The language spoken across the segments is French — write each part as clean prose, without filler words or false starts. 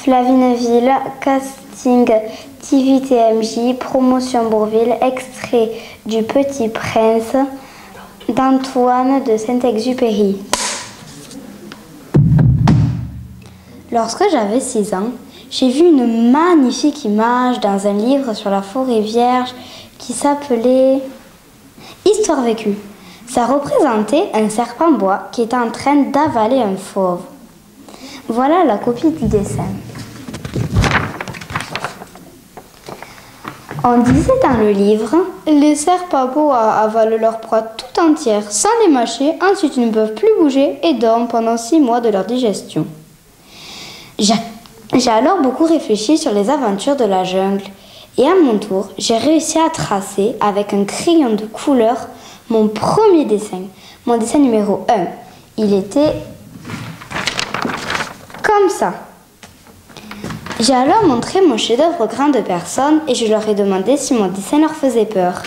Flavineville, casting TV TMJ, promotion Bourville, extrait du Petit Prince d'Antoine de Saint-Exupéry. Lorsque j'avais 6 ans, j'ai vu une magnifique image dans un livre sur la forêt vierge qui s'appelait Histoire vécue. Ça représentait un serpent bois qui était en train d'avaler un fauve. Voilà la copie du dessin. On disait dans le livre, les serpents bois avalent leur proie tout entière sans les mâcher, ensuite ils ne peuvent plus bouger et dorment pendant 6 mois de leur digestion. J'ai alors beaucoup réfléchi sur les aventures de la jungle et à mon tour, j'ai réussi à tracer avec un crayon de couleur mon premier dessin, mon dessin numéro 1. Il était comme ça. J'ai alors montré mon chef-d'œuvre aux grandes personnes et je leur ai demandé si mon dessin leur faisait peur.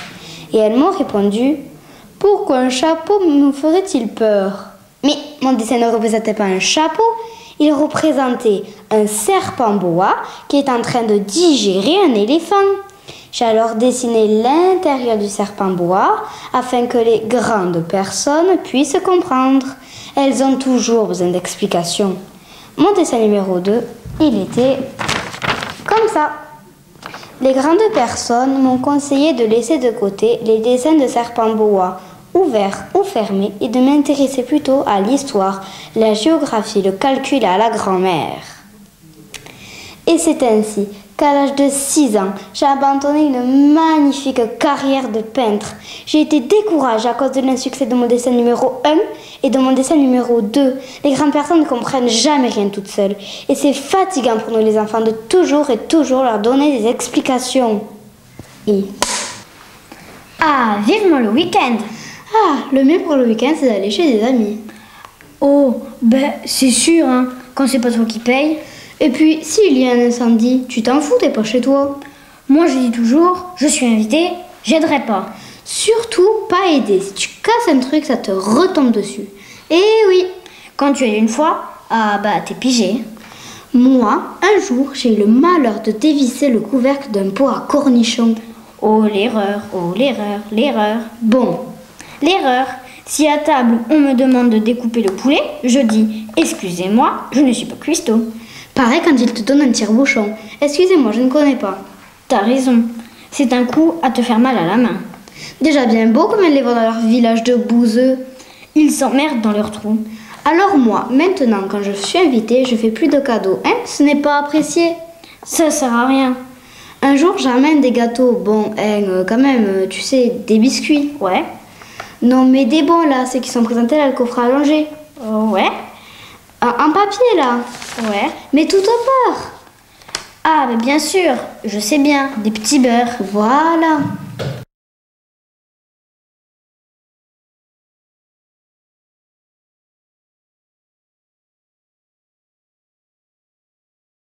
Et elles m'ont répondu « Pourquoi un chapeau nous ferait-il peur ?» Mais mon dessin ne représentait pas un chapeau, il représentait un serpent boa qui est en train de digérer un éléphant. J'ai alors dessiné l'intérieur du serpent boa afin que les grandes personnes puissent comprendre. Elles ont toujours besoin d'explications. Mon dessin numéro 2, il était comme ça. Les grandes personnes m'ont conseillé de laisser de côté les dessins de serpents boa, ouverts ou fermés, et de m'intéresser plutôt à l'histoire, la géographie, le calcul et à la grammaire. Et c'est ainsi qu'à l'âge de 6 ans, j'ai abandonné une magnifique carrière de peintre. J'ai été découragée à cause de l'insuccès de mon dessin numéro 1 et de mon dessin numéro 2. Les grandes personnes ne comprennent jamais rien toutes seules. Et c'est fatigant pour nous les enfants de toujours et toujours leur donner des explications. Ah, vivement le week-end! Ah, le mieux pour le week-end, c'est d'aller chez des amis. Oh, ben c'est sûr, hein, quand c'est pas toi qui paye. Et puis, s'il y a un incendie, tu t'en fous, t'es pas chez toi. Moi, je dis toujours, je suis invitée, j'aiderai pas. Surtout, pas aider. Si tu casses un truc, ça te retombe dessus. Eh oui, quand tu aides une fois, ah bah t'es pigé. Moi, un jour, j'ai eu le malheur de dévisser le couvercle d'un pot à cornichons. Oh l'erreur, oh l'erreur, l'erreur. Bon, l'erreur. Si à table, on me demande de découper le poulet, je dis « Excusez-moi, je ne suis pas cuistot ». Pareil quand il te donne un tire-bouchon. « Excusez-moi, je ne connais pas ». T'as raison. C'est un coup à te faire mal à la main. Déjà bien beau comme elles les voient dans leur village de bouseux. Ils s'emmerdent dans leur trou. Alors moi, maintenant, quand je suis invitée, je fais plus de cadeaux. Hein, ce n'est pas apprécié. Ça sert à rien. Un jour, j'amène des gâteaux. Bon, quand même, tu sais, des biscuits. Ouais. Non, mais des bons, là, ceux qui sont présentés là, le coffret allongé. Ouais. Un papier, là. Ouais. Mais tout au beurre. Ah, mais bien sûr, je sais bien, des petits beurres. Voilà.